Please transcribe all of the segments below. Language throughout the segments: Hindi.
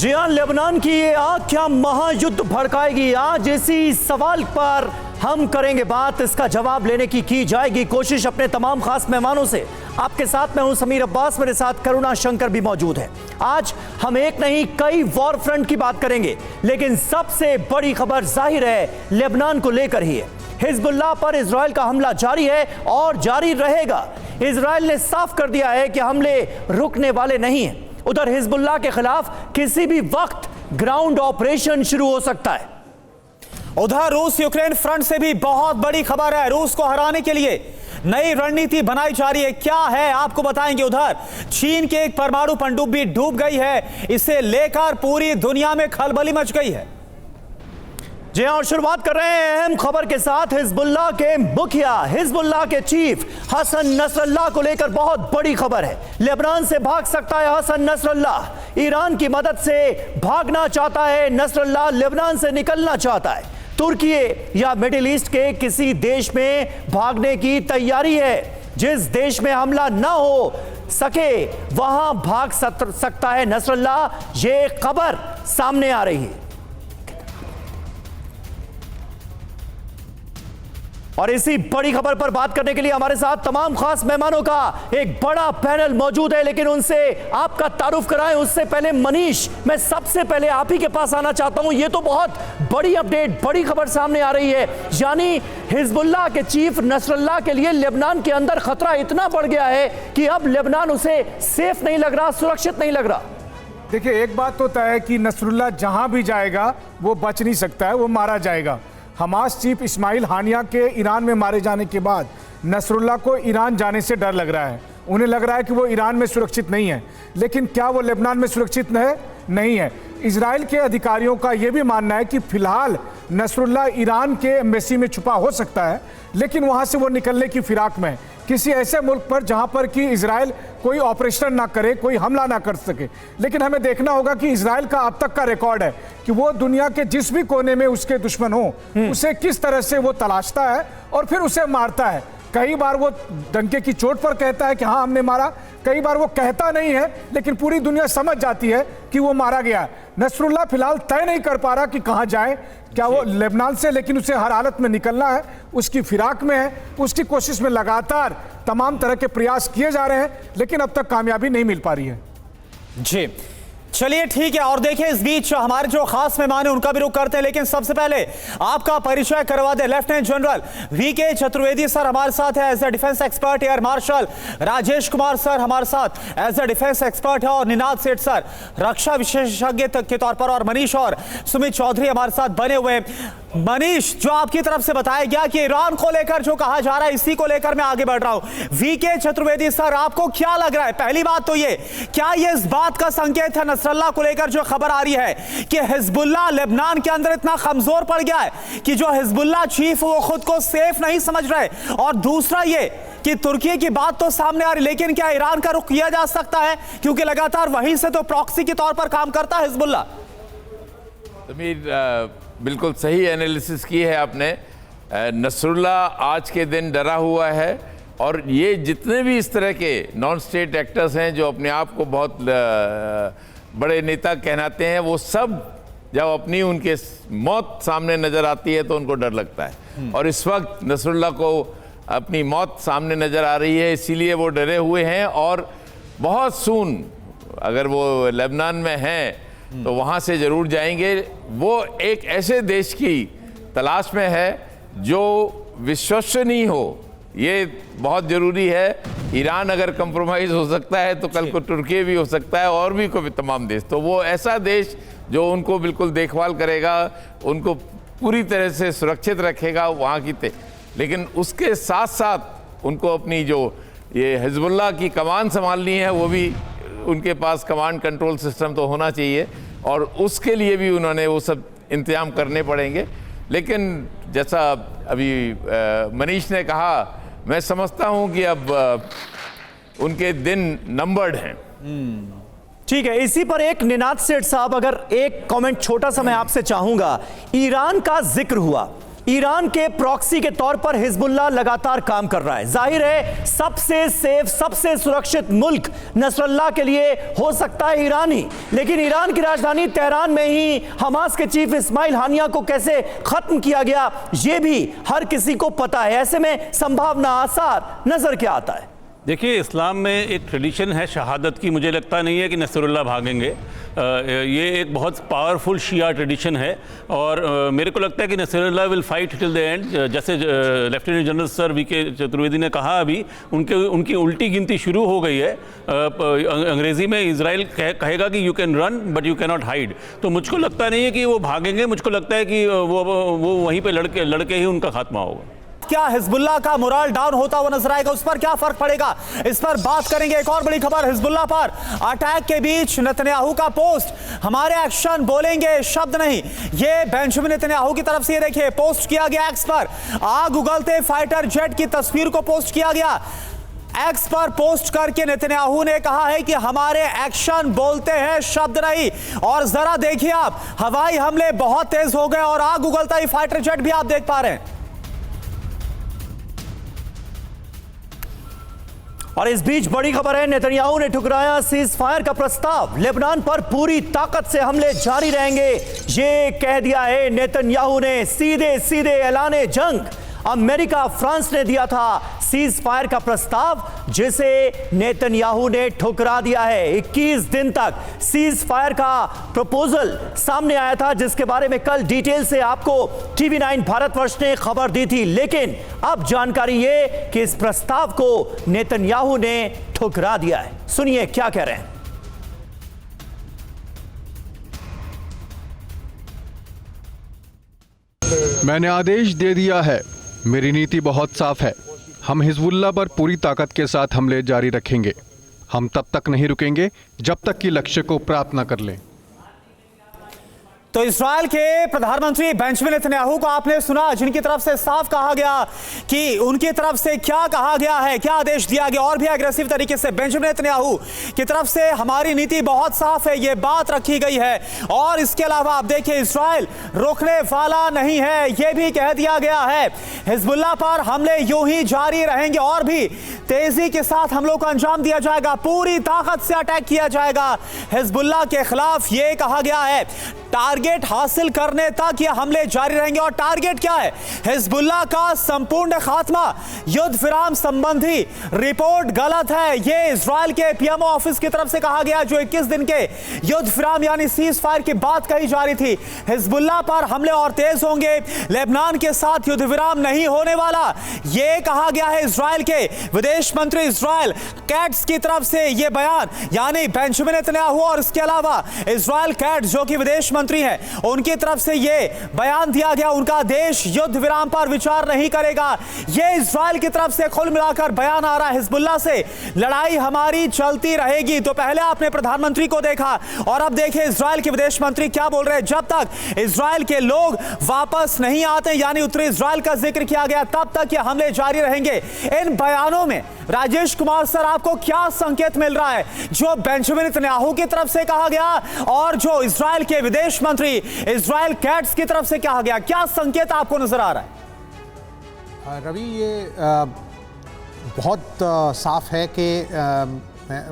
जी हाँ, लेबनान की ये आग क्या महायुद्ध भड़काएगी? आज इसी सवाल पर हम करेंगे बात। इसका जवाब लेने की जाएगी कोशिश अपने तमाम खास मेहमानों से। आपके साथ मैं हूं समीर अब्बास, मेरे साथ करुणा शंकर भी मौजूद है। आज हम एक नहीं कई वॉर फ्रंट की बात करेंगे, लेकिन सबसे बड़ी खबर जाहिर है लेबनान को लेकर ही है। हिजबुल्लाह पर इजराइल का हमला जारी है और जारी रहेगा। इजराइल ने साफ कर दिया है कि हमले रुकने वाले नहीं हैं। उधर हिजबुल्लाह के खिलाफ किसी भी वक्त ग्राउंड ऑपरेशन शुरू हो सकता है। उधर रूस यूक्रेन फ्रंट से भी बहुत बड़ी खबर है। रूस को हराने के लिए नई रणनीति बनाई जा रही है। क्या है आपको बताएंगे। उधर चीन के एक परमाणु पनडुब्बी डूब गई है, इसे लेकर पूरी दुनिया में खलबली मच गई है। जी और शुरुआत कर रहे हैं अहम खबर के साथ। हिजबुल्लाह के मुखिया, हिजबुल्लाह के चीफ हसन नसरल्लाह को लेकर बहुत बड़ी खबर है। लेबनान से भाग सकता है हसन नसरल्लाह। ईरान की मदद से भागना चाहता है नसरल्लाह, लेबनान से निकलना चाहता है। तुर्की या मिडिल ईस्ट के किसी देश में भागने की तैयारी है। जिस देश में हमला ना हो सके वहां भाग सकता है नसरल्लाह। ये खबर सामने आ रही है और इसी बड़ी खबर पर बात करने के लिए हमारे साथ तमाम खास मेहमानों का एक बड़ा पैनल मौजूद है। लेकिन उनसे आपका तारुफ कराएं उससे पहले मनीष, मैं सबसे पहले आप ही के पास आना चाहता हूं। ये तो बहुत बड़ी अपडेट, बड़ी खबर सामने आ रही है। यानी हिजबुल्लाह के चीफ नसरल्लाह के लिए लेबनान के अंदर खतरा इतना बढ़ गया है कि अब लेबनान उसे सेफ नहीं लग रहा, सुरक्षित नहीं लग रहा। देखिए, एक बात तो तय है कि नसरुल्लाह जहां भी जाएगा वो बच नहीं सकता है, वो मारा जाएगा। हमास चीफ इस्माइल हानिया के ईरान में मारे जाने के बाद नसरुल्लाह को ईरान जाने से डर लग रहा है। उन्हें लग रहा है कि वो ईरान में सुरक्षित नहीं है, लेकिन क्या वो लेबनान में सुरक्षित नहीं है। इजराइल के अधिकारियों का ये भी मानना है कि फिलहाल नसरुल्लाह ईरान के एम्बेसी में छुपा हो सकता है, लेकिन वहाँ से वो निकलने की फिराक में किसी ऐसे मुल्क पर जहाँ पर कि इजराइल कोई ऑपरेशन ना करे, कोई हमला ना कर सके। लेकिन हमें देखना होगा कि इजराइल का अब तक का रिकॉर्ड है कि वो दुनिया के जिस भी कोने में उसके दुश्मन हो उसे किस तरह से वो तलाशता है और फिर उसे मारता है। कई बार वो डंके की चोट पर कहता है कि हाँ हमने मारा, कई बार वो कहता नहीं है, लेकिन पूरी दुनिया समझ जाती है कि वो मारा गया। नसरुल्लाह फिलहाल तय नहीं कर पा रहा कि कहाँ जाए, क्या वो लेबनान से, लेकिन उसे हर हालत में निकलना है, उसकी फिराक में है। उसकी कोशिश में लगातार तमाम तरह के प्रयास किए जा रहे हैं, लेकिन अब तक कामयाबी नहीं मिल पा रही है। जी चलिए ठीक है। और देखिए इस बीच हमारे जो खास मेहमान हैं उनका भी रुख करते हैं, लेकिन सबसे पहले आपका परिचय करवा दे। Lieutenant general VK Chaturvedi sir हमारे साथ है as a defence expert. Air marshal Rajesh Kumar sir हमारे साथ एज ए डिफेंस एक्सपर्ट है और निनाद सेठ सर रक्षा विशेषज्ञ के तौर पर, और मनीष और सुमित चौधरी हमारे साथ बने हुए हैं। मनीष, जो आपकी तरफ से बताया गया कि ईरान को लेकर जो कहा जा रहा है, इसी को लेकर मैं आगे बढ़ रहा हूं। वीके चतुर्वेदी सर, आपको क्या लग रहा है? पहली बात तो ये, क्या ये इस बात का संकेत है नसरल्लाह को लेकर जो खबर आ रही है कि हिजबुल्लाह लेबनान के अंदर इतना कमजोर पड़ गया है कि जो हिजबुल्लाह चीफ वो खुद को सेफ नहीं समझ रहे? और दूसरा ये कि तुर्की की बात तो सामने आ रही, लेकिन क्या ईरान का रुख किया जा सकता है, क्योंकि लगातार वहीं से तो प्रॉक्सी के तौर पर काम करता है हिजबुल्लाह? समीर, बिल्कुल सही एनालिसिस की है आपने। नसरुल्लाह आज के दिन डरा हुआ है और ये जितने भी इस तरह के नॉन स्टेट एक्टर्स हैं जो अपने आप को बहुत बड़े नेता कहलाते हैं, वो सब जब अपनी उनके मौत सामने नज़र आती है तो उनको डर लगता है। और इस वक्त नसरुल्लाह को अपनी मौत सामने नज़र आ रही है, इसीलिए वो डरे हुए हैं। और बहुत सून अगर वो लेबनान में हैं तो वहाँ से ज़रूर जाएंगे। वो एक ऐसे देश की तलाश में है जो विश्वसनीय हो, ये बहुत ज़रूरी है। ईरान अगर कंप्रोमाइज़ हो सकता है तो कल को तुर्की भी हो सकता है और भी कोई तमाम देश। तो वो ऐसा देश जो उनको बिल्कुल देखभाल करेगा, उनको पूरी तरह से सुरक्षित रखेगा वहाँ की। लेकिन उसके साथ साथ उनको अपनी जो ये हिजबुल्लाह की कमान संभालनी है, वो भी उनके पास कमांड कंट्रोल सिस्टम तो होना चाहिए और उसके लिए भी उन्होंने वो सब इंतजाम करने पड़ेंगे। लेकिन जैसा अभी मनीष ने कहा, मैं समझता हूं कि अब उनके दिन नंबर्ड हैं। ठीक है, इसी पर एक निनाद सेठ साहब, अगर एक कमेंट छोटा सा मैं आपसे चाहूंगा। ईरान का जिक्र हुआ, ईरान के प्रॉक्सी के तौर पर हिजबुल्लाह लगातार काम कर रहा है। जाहिर है सबसे सेफ, सबसे सुरक्षित मुल्क नसरुल्लाह के लिए हो सकता है ईरान ही, लेकिन ईरान की राजधानी तेहरान में ही हमास के चीफ इस्माइल हानिया को कैसे खत्म किया गया यह भी हर किसी को पता है। ऐसे में संभावना, आसार नजर क्या आता है? देखिए, इस्लाम में एक ट्रेडिशन है शहादत की। मुझे लगता नहीं है कि नसरुल्लाह भागेंगे। ये एक बहुत पावरफुल शिया ट्रेडिशन है और मेरे को लगता है कि Nasrallah will fight till the end. जैसे lieutenant general sir VK Chaturvedi ने कहा, अभी उनकी उल्टी गिनती शुरू हो गई है। अंग्रेज़ी में इजराइल कहेगा कि you can run but you can not hide. तो मुझको लगता नहीं है कि वो भागेंगे। मुझको लगता है कि वो वहीं पर लड़के ही उनका खात्मा होगा। क्या हिजबुल्लाह का मोरल डाउन होता हुआ नजर आएगा? उस पर क्या फर्क पड़ेगा, इस पर बात करेंगे। एक और बड़ी खबर हिजबुल्लाह पर अटैक के बीच नेतन्याहू का पोस्ट, हमारे एक्शन बोलेंगे शब्द नहीं। ये बेंजामिन नेतन्याहू की तरफ से देखिए पोस्ट किया गया एक्स पर। आग उगलते फाइटर जेट की तस्वीर को पोस्ट किया गया। एक्स पर पोस्ट करके नेतन्याहू ने कहा है कि हमारे एक्शन बोलते हैं शब्द नहीं। और जरा देखिए आप, हवाई हमले बहुत तेज हो गए और आग उगलता ही फाइटर जेट भी आप देख पा रहे हैं। और इस बीच बड़ी खबर है, नेतन्याहू ने ठुकराया सीज फायर का प्रस्ताव। लेबनान पर पूरी ताकत से हमले जारी रहेंगे, ये कह दिया है नेतन्याहू ने। सीधे सीधे ऐलाने जंग। अमेरिका, फ्रांस ने दिया था सीज फायर का प्रस्ताव, जिसे नेतन्याहू ने ठुकरा दिया है। 21 दिन तक सीज फायर का प्रपोजल सामने आया था, जिसके बारे में कल डिटेल से आपको TV9 भारतवर्ष ने खबर दी थी। लेकिन अब जानकारी ये कि इस प्रस्ताव को नेतन्याहू ने ठुकरा दिया है। सुनिए क्या कह रहे हैं। मैंने आदेश दे दिया है, मेरी नीति बहुत साफ है। हम हिजबुल्लाह पर पूरी ताकत के साथ हमले जारी रखेंगे। हम तब तक नहीं रुकेंगे जब तक कि लक्ष्य को प्राप्त न कर लें। तो इस्राएल के प्रधानमंत्री बेंजामिन नेतन्याहू को आपने सुना, जिनकी तरफ से साफ कहा गया कि उनकी तरफ से क्या कहा गया है, क्या आदेश दिया गया। और भी एग्रेसिव तरीके से बेंजामिन नेतन्याहू की तरफ से हमारी नीति बहुत साफ है, ये बात रखी गई है। और इसके अलावा आप देखिए, इस्राएल रुकने वाला नहीं है, ये भी कह दिया गया है। हिजबुल्लाह पर हमले यूं ही जारी रहेंगे और भी तेजी के साथ हमलों को अंजाम दिया जाएगा। पूरी ताकत से अटैक किया जाएगा हिजबुल्लाह के खिलाफ, ये कहा गया है। टारगेट हासिल करने तक ये हमले जारी रहेंगे। और टारगेट क्या है? हिजबुल्लाह का संपूर्ण खात्मा। युद्ध विराम संबंधी रिपोर्ट गलत है, ये इजराइल के PMO ऑफिस की तरफ से कहा गया, जो 21 दिन के युद्ध विराम यानी सीज फायर की बात कही जा रही थी। हिजबुल्लाह पर हमले और तेज होंगे, लेबनान के साथ युद्ध विराम नहीं होने वाला, ये कहा गया है इजराइल के विदेश मंत्री इजराइल कैट्स की तरफ से। ये बयान यानी बेंजामिन नेतन्याहू और इसके अलावा इजराइल कैट्स जो कि विदेश मंत्री हैं, उनकी तरफ से यह बयान दिया गया। उनका देश युद्ध विराम पर विचार नहीं करेगा, यह इजराइल की तरफ से कुल मिलाकर बयान आ रहा है। हिजबुल्लाह से लड़ाई हमारी चलती रहेगी। तो पहले आपने प्रधानमंत्री को देखा और अब देखिए इजराइल के विदेश मंत्री क्या बोल रहे हैं। जब तक इजराइल के लोग वापस नहीं आते, यानी उत्तरी इजराइल का जिक्र किया गया, तब तक ये हमले जारी रहेंगे। इन बयानों में राजेश कुमार सर, आपको क्या संकेत मिल रहा है, जो बेंजामिन नेतन्याहू की तरफ से कहा गया और जो इजराइल के विदेश मंत्री इजराइल कैट्स की तरफ से कहा गया? क्या संकेत आपको नजर आ रहा है? रवि, ये बहुत साफ है कि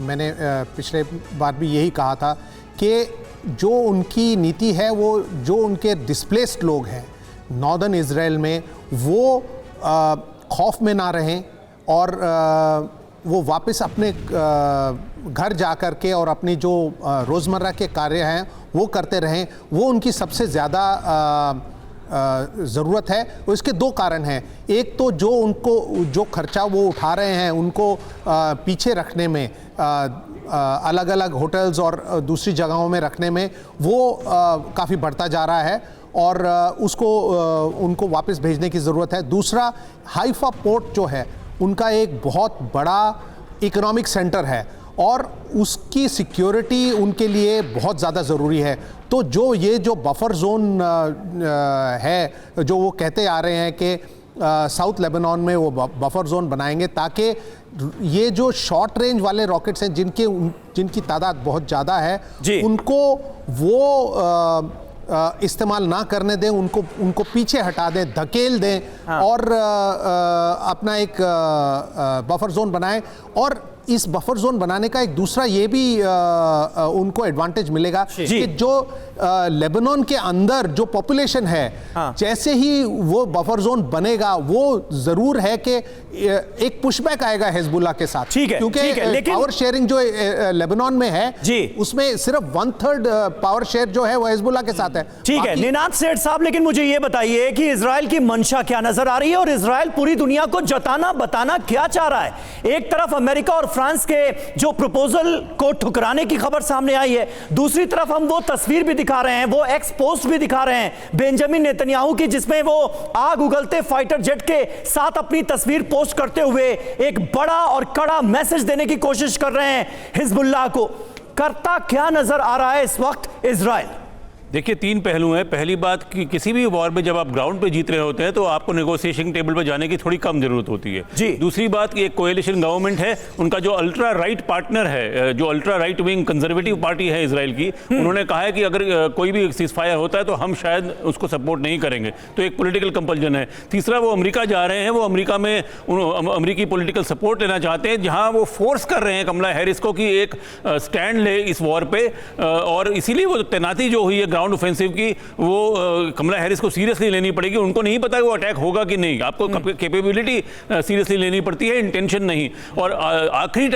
मैंने पिछले बार भी यही कहा था कि जो उनकी नीति है, वो जो उनके डिस्प्लेस्ड लोग हैं नॉर्दर्न इजराइल में, वो खौफ में ना रहें और वो वापस अपने घर जा कर के और अपनी जो रोज़मर्रा के कार्य हैं वो करते रहें। वो उनकी सबसे ज़्यादा ज़रूरत है। इसके दो कारण हैं। एक तो जो उनको जो खर्चा वो उठा रहे हैं, उनको पीछे रखने में, अलग अलग होटल्स और दूसरी जगहों में रखने में, वो काफ़ी बढ़ता जा रहा है और उसको उनको वापस भेजने की ज़रूरत है। दूसरा, हाइफा पोर्ट जो है उनका एक बहुत बड़ा इकोनॉमिक सेंटर है और उसकी सिक्योरिटी उनके लिए बहुत ज़्यादा ज़रूरी है। तो जो बफर जोन है, जो वो कहते आ रहे हैं कि साउथ लेबनान में वो बफर जोन बनाएंगे, ताकि ये जो शॉर्ट रेंज वाले रॉकेट्स हैं जिनकी तादाद बहुत ज़्यादा है, उनको वो इस्तेमाल ना करने दें, उनको पीछे हटा दें, धकेल दें और अपना एक बफर जोन बनाएं। और इस बफर जोन बनाने का एक दूसरा ये भी उनको एडवांटेज मिलेगा कि जो लेबनान के अंदर जो पॉपुलेशन है, जैसे ही वो बफर जोन बनेगा वो जरूर है कि एक पुशबैक आएगा हिजबुल्लाह के साथ। ठीक है, क्योंकि लेकिन पावर शेयरिंग जो लेबनान में है जी, उसमें सिर्फ 1/3 पावर शेयर जो है वो हिजबुल्लाह के साथ है। ठीक है निनाद सेठ साहब, लेकिन मुझे यह बताइए कि इजराइल की मंशा क्या नजर आ रही है और इजराइल पूरी दुनिया को जताना बताना क्या चाह रहा है? एक तरफ अमेरिका और फ्रांस के जो प्रपोजल को ठुकराने की खबर सामने आई है, दूसरी तरफ हम वो तस्वीर भी दिखा रहे हैं, वो एक्स पोस्ट भी दिखा रहे हैं बेंजामिन नेतन्याहू की, जिसमें वो आग उगलते फाइटर जेट के साथ अपनी तस्वीर पोस्ट करते हुए एक बड़ा और कड़ा मैसेज देने की कोशिश कर रहे हैं हिजबुल्लाह को। करता क्या नजर आ रहा है इस वक्त इजराइल? देखिए, तीन पहलू हैं। पहली बात कि किसी भी वॉर में जब आप ग्राउंड पे जीत रहे होते हैं तो आपको नेगोशिएशन टेबल पर जाने की थोड़ी कम जरूरत होती है जी। दूसरी बात कि एक कोएलिशन गवर्नमेंट है, उनका जो अल्ट्रा राइट पार्टनर है, जो ultra right wing conservative party है इजराइल की, उन्होंने कहा है कि अगर कोई भी सीज फायर होता है तो हम शायद उसको सपोर्ट नहीं करेंगे। तो एक पॉलिटिकल कंपल्जन है। तीसरा, वो अमेरिका जा रहे हैं, वो अमेरिका में अमेरिकी पॉलिटिकल सपोर्ट लेना चाहते हैं, जहां वो फोर्स कर रहे हैं कमला हैरिस को कि एक स्टैंड ले इस वॉर पे, और इसीलिए वो तैनाती जो हुई है ग्राउंड ऑफेंसिव की, वो कमला हैरिस को सीरियसली लेनी पड़ेगी। उनको नहीं पता है वो अटैक होगा कि नहीं, आपको कैपेबिलिटी सीरियसली लेनी पड़ती है, इंटेंशन नहीं। और आखिरी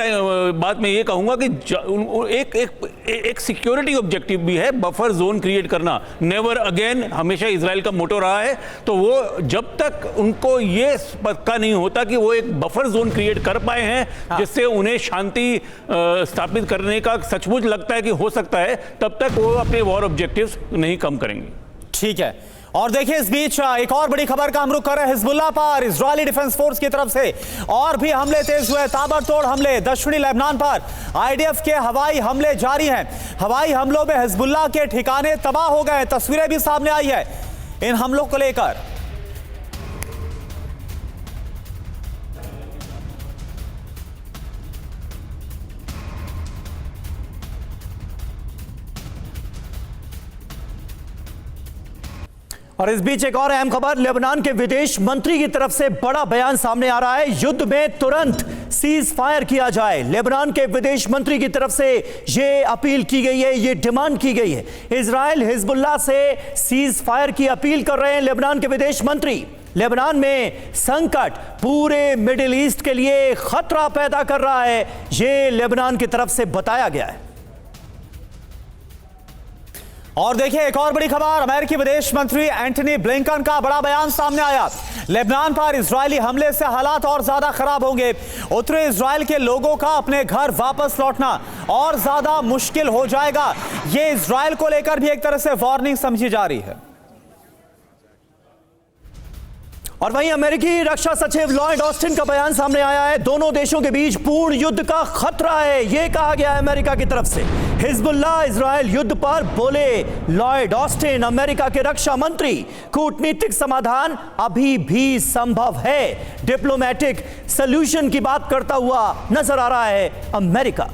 बात मैं ये कहूंगा कि एक सिक्योरिटी ऑब्जेक्टिव भी है, बफर जोन क्रिएट करना। नेवर अगेन हमेशा इजराइल का मोटो रहा है, तो वो जब तक उनको ये पक्का नहीं होता कि वो एक बफर जोन क्रिएट कर पाए हैं जिससे उन्हें शांति स्थापित करने का सचमुच लगता है कि हो सकता है, तब तक वो अपने वॉर ऑब्जेक्टिव्स नहीं कम करेंगे। ठीक है, और देखिए इस बीच एक और बड़ी खबर का हम रुख कर रहे हैं हिजबुल्लाह पर। इजरायली डिफेंस फोर्स की तरफ से और भी हमले तेज हुए, ताबड़तोड़ हमले दक्षिणी लेबनान पर। आईडीएफ के हवाई हमले जारी हैं। हवाई हमलों में हिजबुल्लाह के ठिकाने तबाह हो गए, तस्वीरें भी सामने आई है इन हमलों को लेकर। और इस बीच एक और अहम खबर, लेबनान के विदेश मंत्री की तरफ से बड़ा बयान सामने आ रहा है, युद्ध में तुरंत सीज फायर किया जाए। लेबनान के विदेश मंत्री की तरफ से यह अपील की गई है, यह डिमांड की गई है। इजराइल हिजबुल्लाह से सीज फायर की अपील कर रहे हैं लेबनान के विदेश मंत्री। लेबनान में संकट पूरे मिडिल ईस्ट के लिए खतरा पैदा कर रहा है, यह लेबनान की तरफ से बताया गया है। और देखिए एक और बड़ी खबर, अमेरिकी विदेश मंत्री एंटनी ब्लिंकन का बड़ा बयान सामने आया। लेबनान पर इजरायली हमले से हालात और ज्यादा खराब होंगे। उत्तरी इजराइल के लोगों का अपने घर वापस लौटना और ज्यादा मुश्किल हो जाएगा। यह इजराइल को लेकर भी एक तरह से वार्निंग समझी जा रही है। और वहीं अमेरिकी रक्षा सचिव लॉयड ऑस्टिन का बयान सामने आया है, दोनों देशों के बीच पूर्ण युद्ध का खतरा है, यह कहा गया है अमेरिका की तरफ से। हिजबुल्लाह इजराइल युद्ध पर बोले लॉयड ऑस्टिन, अमेरिका के रक्षा मंत्री। कूटनीतिक समाधान अभी भी संभव है, डिप्लोमेटिक सॉल्यूशन की बात करता हुआ नजर आ रहा है अमेरिका।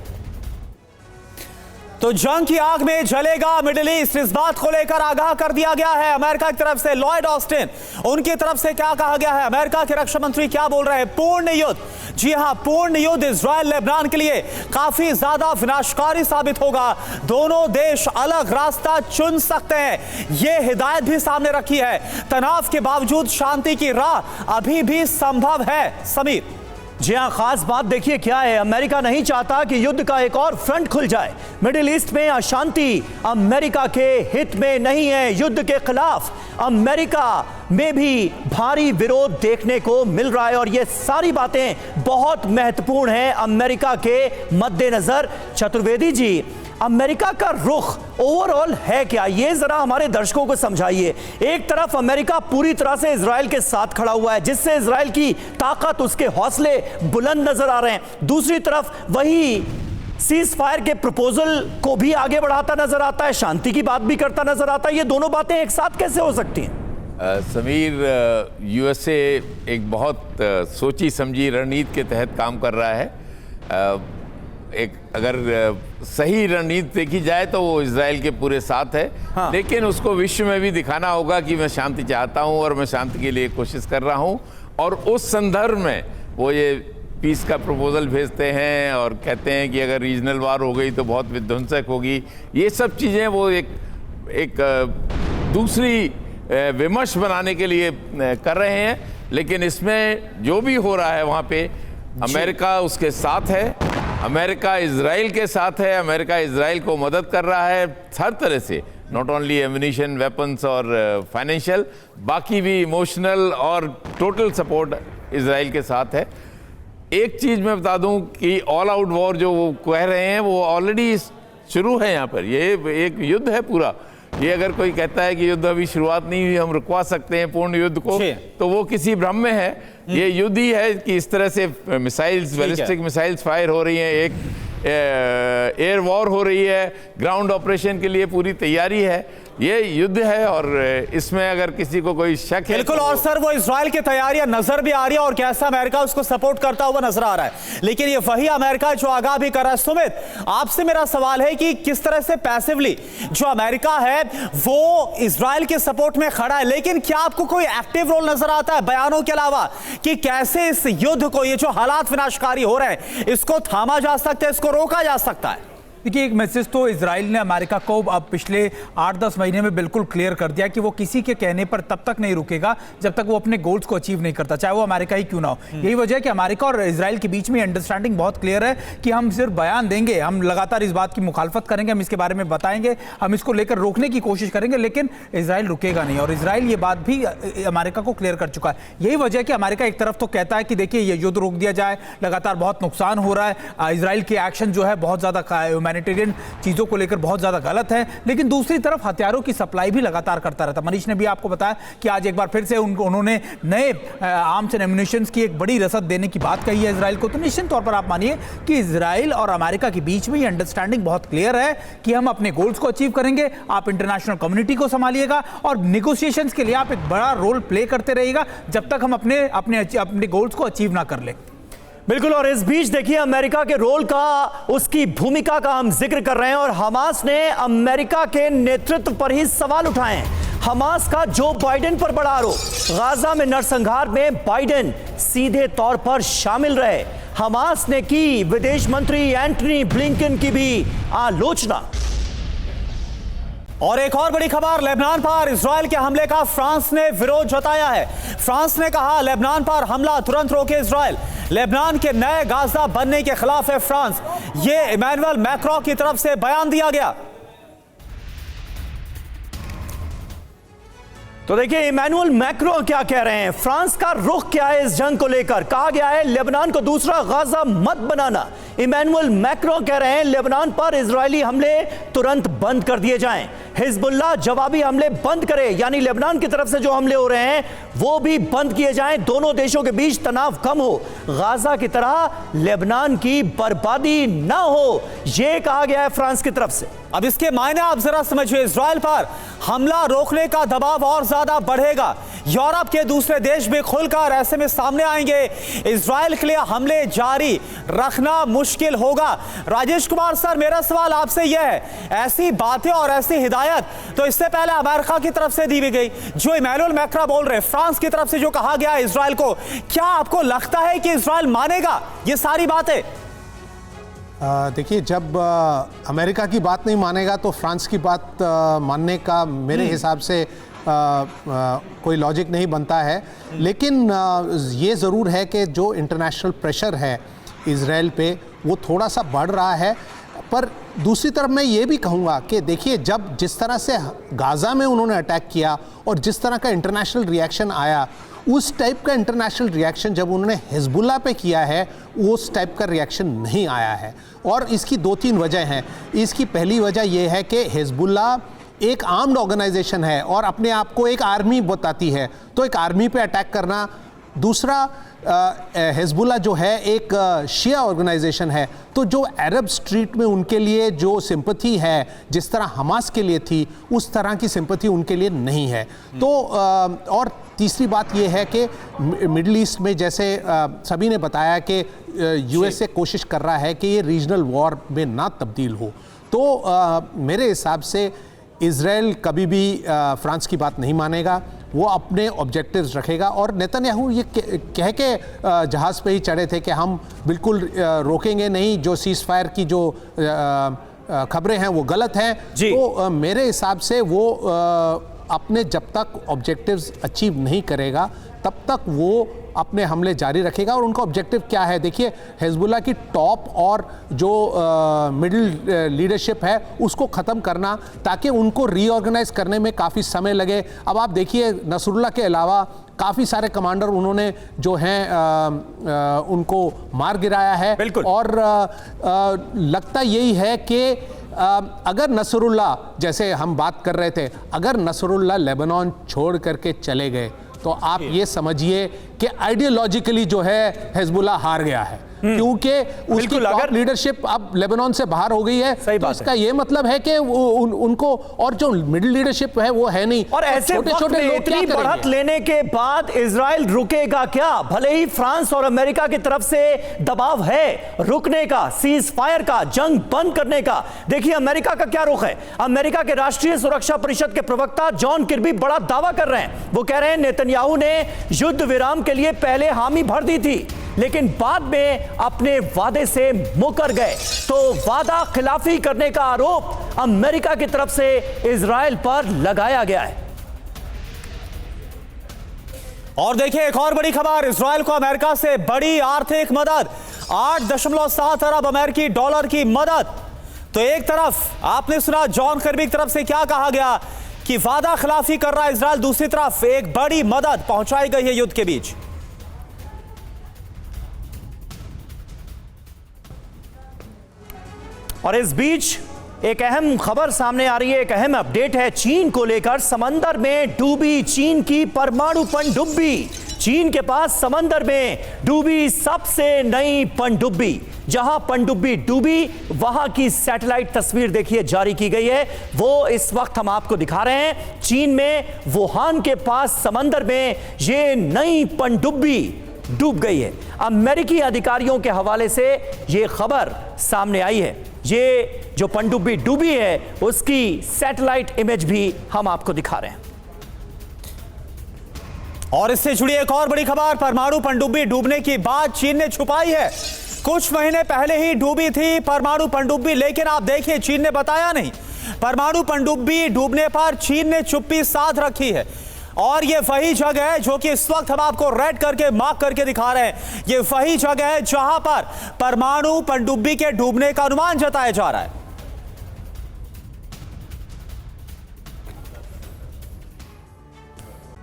तो जंग की आग में जलेगा मिडिल ईस्ट, इस बात को लेकर आगाह कर दिया गया है अमेरिका की तरफ से। लॉयड ऑस्टिन, उनकी तरफ से क्या कहा गया है, अमेरिका के रक्षा मंत्री क्या बोल रहे हैं? पूर्ण युद्ध, जी हां, पूर्ण युद्ध इजराइल लेबनान के लिए काफी ज्यादा विनाशकारी साबित होगा। दोनों देश अलग रास्ता चुन सकते हैं, यह हिदायत भी सामने रखी है। तनाव के बावजूद शांति की राह अभी भी संभव है। समीर जी हां, खास बात देखिए क्या है, अमेरिका नहीं चाहता कि युद्ध का एक और फ्रंट खुल जाए। मिडिल ईस्ट में अशांति अमेरिका के हित में नहीं है। युद्ध के खिलाफ अमेरिका में भी भारी विरोध देखने को मिल रहा है और ये सारी बातें बहुत महत्वपूर्ण हैं अमेरिका के मद्देनजर। चतुर्वेदी जी, अमेरिका का रुख ओवरऑल है क्या, ये जरा हमारे दर्शकों को समझाइए। एक तरफ अमेरिका पूरी तरह से इजराइल के साथ खड़ा हुआ है, जिससे इजराइल की ताकत, उसके हौसले बुलंद नजर आ रहे हैं। दूसरी तरफ वही सीज फायर के प्रपोजल को भी आगे बढ़ाता नजर आता है, शांति की बात भी करता नजर आता है। ये दोनों बातें एक साथ कैसे हो सकती हैं? समीर, यूएसए एक बहुत सोची समझी रणनीति के तहत काम कर रहा है। एक अगर सही रणनीति देखी जाए तो वो इजराइल के पूरे साथ है। हाँ। लेकिन उसको विश्व में भी दिखाना होगा कि मैं शांति चाहता हूं और मैं शांति के लिए कोशिश कर रहा हूं, और उस संदर्भ में वो ये पीस का प्रपोजल भेजते हैं और कहते हैं कि अगर रीजनल वार हो गई तो बहुत विध्वंसक होगी। ये सब चीज़ें वो एक दूसरी विमर्श बनाने के लिए कर रहे हैं। लेकिन इसमें जो भी हो रहा है वहाँ पे अमेरिका उसके साथ है, अमेरिका इजराइल के साथ है, अमेरिका इजराइल को मदद कर रहा है हर तरह से, नॉट ओनली एम्यूनिशन, वेपन्स और फाइनेंशियल, बाकी भी इमोशनल और टोटल सपोर्ट इजराइल के साथ है। एक चीज़ मैं बता दूं कि ऑल आउट वॉर जो वो कह रहे हैं वो ऑलरेडी शुरू है यहाँ पर। ये एक युद्ध है पूरा। ये अगर कोई कहता है कि युद्ध अभी शुरुआत नहीं हुई, हम रुकवा सकते हैं पूर्ण युद्ध को, तो वो किसी भ्रम में है। ये युद्ध ही है कि इस तरह से मिसाइल्स, बैलिस्टिक मिसाइल्स फायर हो रही हैं, एक एयर वॉर हो रही है, ग्राउंड ऑपरेशन के लिए पूरी तैयारी है। ये युद्ध है और इसमें अगर किसी को कोई शक है बिल्कुल। और सर वो इजराइल की तैयारियां नजर भी आ रही है और कैसा अमेरिका उसको सपोर्ट करता हुआ नजर आ रहा है। लेकिन ये वही अमेरिका जो आगाह भी कर रहा है। सुमित, आपसे मेरा सवाल है कि किस तरह से पैसिवली जो अमेरिका है वो इजराइल के सपोर्ट में खड़ा है, लेकिन क्या आपको कोई एक्टिव रोल नजर आता है बयानों के अलावा कि कैसे इस युद्ध को, ये जो हालात विनाशकारी हो रहे हैं, इसको थामा जा सकता है, इसको रोका जा सकता है? देखिए, एक मैसेज तो इजराइल ने अमेरिका को अब पिछले 8-10 महीने में बिल्कुल क्लियर कर दिया कि वो किसी के कहने पर तब तक नहीं रुकेगा जब तक वो अपने गोल्स को अचीव नहीं करता, चाहे वो अमेरिका ही क्यों ना हो। यही वजह है कि अमेरिका और इजराइल के बीच में अंडरस्टैंडिंग बहुत क्लियर है कि हम सिर्फ बयान देंगे, हम लगातार इस बात की मुखालफत करेंगे, हम इसके बारे में बताएंगे, हम इसको लेकर रोकने की कोशिश करेंगे, लेकिन इजराइल रुकेगा नहीं। और इजराइल ये बात भी अमेरिका को क्लियर कर चुका है। यही वजह है कि अमेरिका एक तरफ तो कहता है कि देखिए ये युद्ध रोक दिया जाए, लगातार बहुत नुकसान हो रहा है, इजराइल के एक्शन जो है बहुत ज़्यादा ह्यूमैनिटेरियन चीज़ों को लेकर बहुत ज़्यादा गलत है, लेकिन दूसरी तरफ हथियारों की सप्लाई भी लगातार करता रहता। मनीष ने भी आपको बताया कि आज एक बार फिर से उन्होंने नए आर्म्स एंड एम्यूनिशंस की एक बड़ी रसद देने की बात कही है इजराइल को। तो निश्चित तौर पर आप मानिए कि इजराइल और अमेरिका के बीच में ये अंडरस्टैंडिंग बहुत क्लियर है कि हम अपने गोल्स को अचीव करेंगे, आप इंटरनेशनल कम्युनिटी को संभालिएगा और निगोशिएशंस के लिए आप एक बड़ा रोल प्ले करते रहिएगा जब तक हम अपने गोल्स को अचीव ना कर ले। बिल्कुल। और इस बीच देखिए अमेरिका के रोल का, उसकी भूमिका का हम जिक्र कर रहे हैं और हमास ने अमेरिका के नेतृत्व पर ही सवाल उठाए हैं। हमास का जो बाइडेन पर बड़ा आरोप, गाजा में नरसंहार में बाइडेन सीधे तौर पर शामिल रहे। हमास ने की विदेश मंत्री एंटनी ब्लिंकन की भी आलोचना। और एक और बड़ी खबर, लेबनान पर इजराइल के हमले का फ्रांस ने विरोध जताया है। फ्रांस ने कहा लेबनान पर हमला तुरंत रोके इजराइल। लेबनान के नए गाजा बनने के खिलाफ है फ्रांस। ये इमैनुअल मैक्रों की तरफ से बयान दिया गया। तो देखिए इमैनुअल मैक्रों क्या कह रहे हैं, फ्रांस का रुख क्या है इस जंग को लेकर। कहा गया है लेबनान को दूसरा गाजा मत बनाना। इमैनुअल मैक्रों कह रहे हैं लेबनान पर इजरायली हमले तुरंत बंद कर दिए जाएं, हिजबुल्लाह जवाबी हमले बंद करे, यानी लेबनान की तरफ से जो हमले हो रहे हैं वो भी बंद किए जाएं, दोनों देशों के बीच तनाव कम हो, गाजा की तरह लेबनान की बर्बादी ना हो, यह कहा गया है फ्रांस की तरफ से। अब इसके मायने आप जरा समझिए, इजराइल पर हमला रोकने का दबाव और ज्यादा बढ़ेगा। यूरोप के दूसरे देश भी खुलकर ऐसे में सामने आएंगे। इजराइल के लिए हमले जारी रखना मुश्किल होगा। राजेश कुमार सर, मेरा सवाल आपसे यह है, ऐसी बातें और ऐसी हिदायत तो इससे पहले अमेरिका की तरफ से दी भी गई, जो इमैनुअल मैक्रों बोल रहे, फ्रांस की तरफ से जो कहा गया इजराइल को, क्या आपको लगता है कि इजराइल मानेगा ये सारी बातें? देखिए, जब अमेरिका की बात नहीं मानेगा तो फ्रांस की बात मानने का मेरे हिसाब से कोई लॉजिक नहीं बनता है। लेकिन ये ज़रूर है कि जो इंटरनेशनल प्रेशर है इजराइल पे वो थोड़ा सा बढ़ रहा है। पर दूसरी तरफ मैं ये भी कहूँगा कि देखिए, जब जिस तरह से गाज़ा में उन्होंने अटैक किया और जिस तरह का इंटरनेशनल रिएक्शन आया, उस टाइप का इंटरनेशनल रिएक्शन जब उन्होंने हिजबुल्लाह पे किया है उस टाइप का रिएक्शन नहीं आया है। और इसकी 2-3 वजह हैं। इसकी पहली वजह यह है कि हिजबुल्लाह एक आर्म्ड ऑर्गेनाइजेशन है और अपने आप को एक आर्मी बताती है, तो एक आर्मी पे अटैक करना दूसरा हिजबुल्लाह जो है एक शिया ऑर्गेनाइजेशन है, तो जो अरब स्ट्रीट में उनके लिए जो सिंपैथी है जिस तरह हमास के लिए थी, उस तरह की सिंपैथी उनके लिए नहीं है। तो और तीसरी बात यह है कि मिडिल ईस्ट में जैसे सभी ने बताया कि यूएसए कोशिश कर रहा है कि ये रीजनल वॉर में ना तब्दील हो। तो मेरे हिसाब से इजराइल कभी भी फ्रांस की बात नहीं मानेगा, वो अपने ऑब्जेक्टिव्स रखेगा। और नेतन्याहू ये कह के जहाज़ पे ही चढ़े थे कि हम बिल्कुल रोकेंगे नहीं, जो सीज़ फायर की जो खबरें हैं वो गलत हैं। तो मेरे हिसाब से वो अपने जब तक ऑब्जेक्टिव्स अचीव नहीं करेगा तब तक वो अपने हमले जारी रखेगा। और उनका ऑब्जेक्टिव क्या है? देखिए, हिजबुल्लाह की टॉप और जो मिडिल लीडरशिप है उसको ख़त्म करना, ताकि उनको रीऑर्गेनाइज करने में काफ़ी समय लगे। अब आप देखिए, नसरुल्लाह के अलावा काफ़ी सारे कमांडर उन्होंने जो हैं उनको मार गिराया है। और लगता यही है कि अगर नसरुल्लाह, जैसे हम बात कर रहे थे, अगर नसरुल्लाह लेबनान छोड़ करके चले गए तो आप ये समझिए कि आइडियोलॉजिकली जो है हिजबुल्लाह हार गया है, क्योंकि उसकी टॉप लीडरशिप अब लेबनान से बाहर हो गई है। तो इसका ये मतलब है कि उनको, और जो मिडिल लीडरशिप है वो है नहीं। और ऐसे छोटे-छोटे लोग इतनी बढ़त लेने के बाद इजराइल रुकेगा क्या? भले ही फ्रांस और अमेरिका की तरफ से दबाव है रुकने का, सीज फायर का, जंग बंद करने का। देखिए अमेरिका का क्या रुख है। अमेरिका के राष्ट्रीय सुरक्षा परिषद के प्रवक्ता जॉन किर्बी बड़ा दावा कर रहे हैं। वो कह रहे हैं नेतन्याहू ने युद्ध विराम के लिए पहले हामी भर दी थी, लेकिन बाद में अपने वादे से मुकर गए। तो वादा खिलाफी करने का आरोप अमेरिका की तरफ से इजराइल पर लगाया गया है। और देखिए एक और बड़ी खबर, इजराइल को अमेरिका से बड़ी आर्थिक मदद, 8.7 अरब अमेरिकी डॉलर की मदद। तो एक तरफ आपने सुना जॉन किर्बी की तरफ से क्या कहा गया कि वादा खिलाफी कर रहा है इजराइल, दूसरी तरफ एक बड़ी मदद पहुंचाई गई है युद्ध के बीच। और इस बीच एक अहम खबर सामने आ रही है, एक अहम अपडेट है चीन को लेकर। समंदर में डूबी चीन की परमाणु पनडुब्बी। चीन के पास समंदर में डूबी सबसे नई पनडुब्बी। जहां पनडुब्बी डूबी वहां की सैटेलाइट तस्वीर देखिए जारी की गई है, वो इस वक्त हम आपको दिखा रहे हैं। चीन में वुहान के पास समंदर में ये नई पनडुब्बी डूब गई है। अमेरिकी अधिकारियों के हवाले से यह खबर सामने आई है। ये जो पनडुब्बी डूबी है उसकी सैटेलाइट इमेज भी हम आपको दिखा रहे हैं। और इससे जुड़ी एक और बड़ी खबर, परमाणु पनडुब्बी डूबने की बात चीन ने छुपाई है। कुछ महीने पहले ही डूबी थी परमाणु पनडुब्बी, लेकिन आप देखिए चीन ने बताया नहीं। परमाणु पनडुब्बी डूबने पर चीन ने चुप्पी साध रखी है। और ये वही जगह है जो कि इस वक्त हम आपको रेड करके मार्क करके दिखा रहे हैं। ये वही जगह है जहां पर परमाणु पनडुब्बी के डूबने का अनुमान जताया जा रहा है।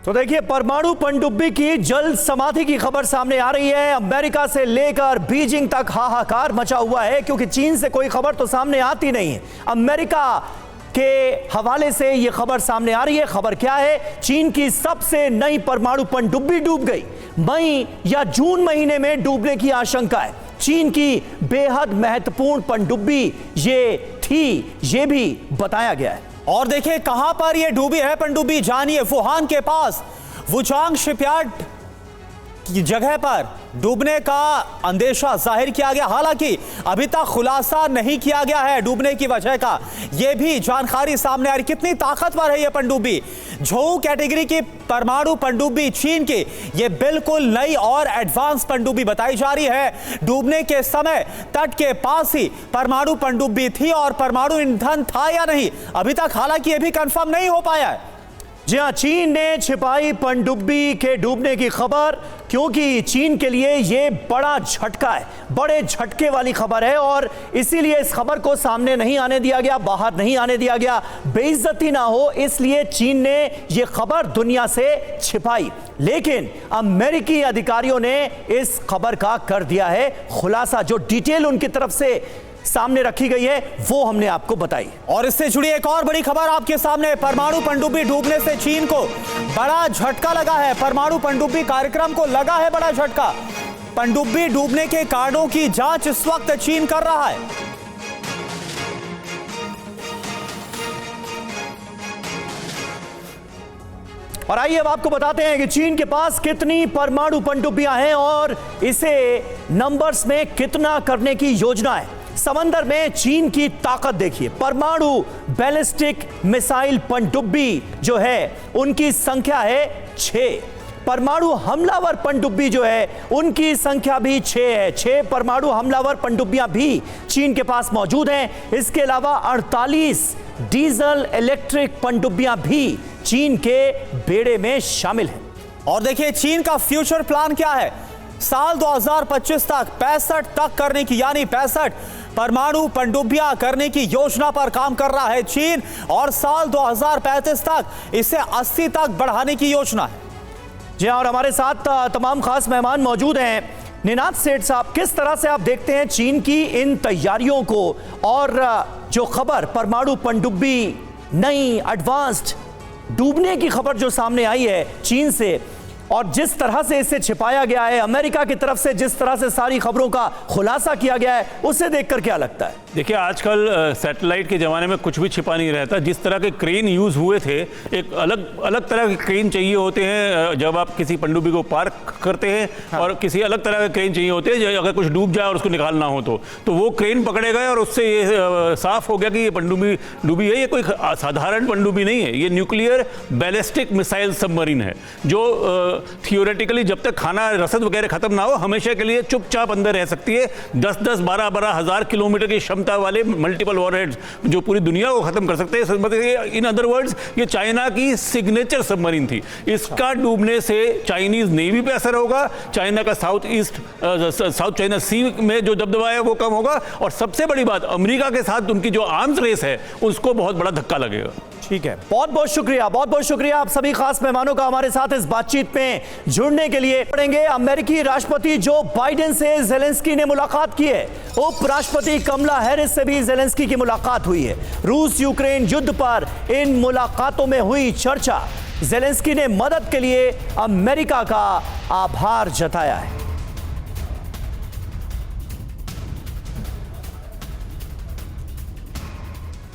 तो देखिए परमाणु पनडुब्बी की जल समाधि की खबर सामने आ रही है। अमेरिका से लेकर बीजिंग तक हाहाकार मचा हुआ है, क्योंकि चीन से कोई खबर तो सामने आती नहीं है। अमेरिका के हवाले से यह खबर सामने आ रही है। खबर क्या है? चीन की सबसे नई परमाणु पनडुब्बी डूब गई। मई या जून महीने में डूबने की आशंका है। चीन की बेहद महत्वपूर्ण पनडुब्बी ये थी, ये भी बताया गया है। और देखिए कहां पर यह डूबी है पनडुब्बी, जानिए वुहान के पास वुचांग शिपयार्ड की जगह पर डूबने का अंदेशा जाहिर किया गया। हालांकि अभी तक खुलासा नहीं किया गया है डूबने की वजह का। यह भी जानकारी सामने आ रही कितनी ताकतवर है यह पनडुब्बी। झोउ कैटेगरी की परमाणु पनडुब्बी चीन की यह बिल्कुल नई और एडवांस पनडुब्बी बताई जा रही है। डूबने के समय तट के पास ही परमाणु पनडुब्बी थी और परमाणु ईंधन था या नहीं अभी तक हालांकि यह भी कंफर्म नहीं हो पाया है। जी हां, चीन ने छिपाई पनडुब्बी के डूबने की खबर, क्योंकि चीन के लिए यह बड़ा झटका है, बड़े झटके वाली खबर है। और इसीलिए इस खबर को सामने नहीं आने दिया गया, बाहर नहीं आने दिया गया, बेइज्जती ना हो इसलिए चीन ने यह खबर दुनिया से छिपाई। लेकिन अमेरिकी अधिकारियों ने इस खबर का कर दिया है खुलासा। जो डिटेल उनकी तरफ से सामने रखी गई है वो हमने आपको बताई। और इससे जुड़ी एक और बड़ी खबर आपके सामने, परमाणु पनडुब्बी डूबने से चीन को बड़ा झटका लगा है। परमाणु पनडुब्बी कार्यक्रम को लगा है बड़ा झटका। पनडुब्बी डूबने के कारणों की जांच इस वक्त चीन कर रहा है। और आइए अब आपको बताते हैं कि चीन के पास कितनी परमाणु पनडुब्बियां हैं और इसे नंबर्स में कितना करने की योजना है। समंदर में चीन की ताकत देखिए। परमाणु बैलिस्टिक मिसाइल पनडुब्बी जो है उनकी संख्या है 6। परमाणु हमलावर पनडुब्बी जो है उनकी संख्या भी 6 है। 6 परमाणु हमलावर पनडुब्बियां भी चीन के पास मौजूद हैं। इसके अलावा 48 डीजल इलेक्ट्रिक पनडुब्बियां भी चीन के बेड़े में शामिल हैं। और देखिए चीन का फ्यूचर प्लान क्या है। साल 2025 तक 65 तक करने की, यानी 65 परमाणु पनडुब्बियां करने की योजना पर काम कर रहा है चीन, और साल 2035 तक इसे 80 तक बढ़ाने की योजना है। जी हाँ, और हमारे साथ तमाम खास मेहमान मौजूद हैं। निनाद सेठ साहब, किस तरह से आप देखते हैं चीन की इन तैयारियों को, और जो खबर परमाणु पनडुब्बी नई एडवांस्ड डूबने की खबर जो सामने आई है चीन से, और जिस तरह से इसे छिपाया गया है, अमेरिका की तरफ से जिस तरह से सारी खबरों का खुलासा किया गया है, उसे देखकर क्या लगता है? देखिए आजकल सैटेलाइट के ज़माने में कुछ भी छिपा नहीं रहता। जिस तरह के क्रेन यूज़ हुए थे, एक अलग अलग तरह के क्रेन चाहिए होते हैं जब आप किसी पनडुब्बी को पार करते हैं। हाँ। और किसी अलग तरह के क्रेन चाहिए होते हैं अगर कुछ डूब जाए और उसको निकालना हो तो वो क्रेन पकड़े गए और उससे ये साफ हो गया कि ये पनडुब्बी डूबी है। ये कोई साधारण पनडुब्बी नहीं है, ये न्यूक्लियर बैलिस्टिक मिसाइल सबमरीन है जो थियोरेटिकली जब तक खाना रसद वगैरह खत्म ना हो हमेशा के लिए चुपचाप अंदर रह सकती है। 10-10, 12-12 हज़ार किलोमीटर की क्षमता वाले मल्टीपल वॉरहेड्स जो पूरी दुनिया को खत्म कर सकते हैं। इन अदर वर्ड्स ये चाइना की सिग्नेचर सबमरीन थी। इसका डूबने से चाइनीज नेवी पे असर होगा, चाइना का साउथ चाइना सी में जो दबदबा है वो कम होगा, और सबसे बड़ी बात अमेरिका के साथ उनकी जो आर्म्स रेस है उसको बहुत बड़ा धक्का लगेगा। ठीक है, बहुत बहुत शुक्रिया आप सभी खास मेहमानों का हमारे साथ इस बातचीत में जुड़ने के लिए। पढ़ेंगे अमेरिकी राष्ट्रपति जो बाइडेन से जेलेंस्की ने मुलाकात की है। उपराष्ट्रपति कमला हैरिस से भी जेलेंस्की की मुलाकात हुई है। रूस यूक्रेन युद्ध पर इन मुलाकातों में हुई चर्चा। जेलेंस्की ने मदद के लिए अमेरिका का आभार जताया है।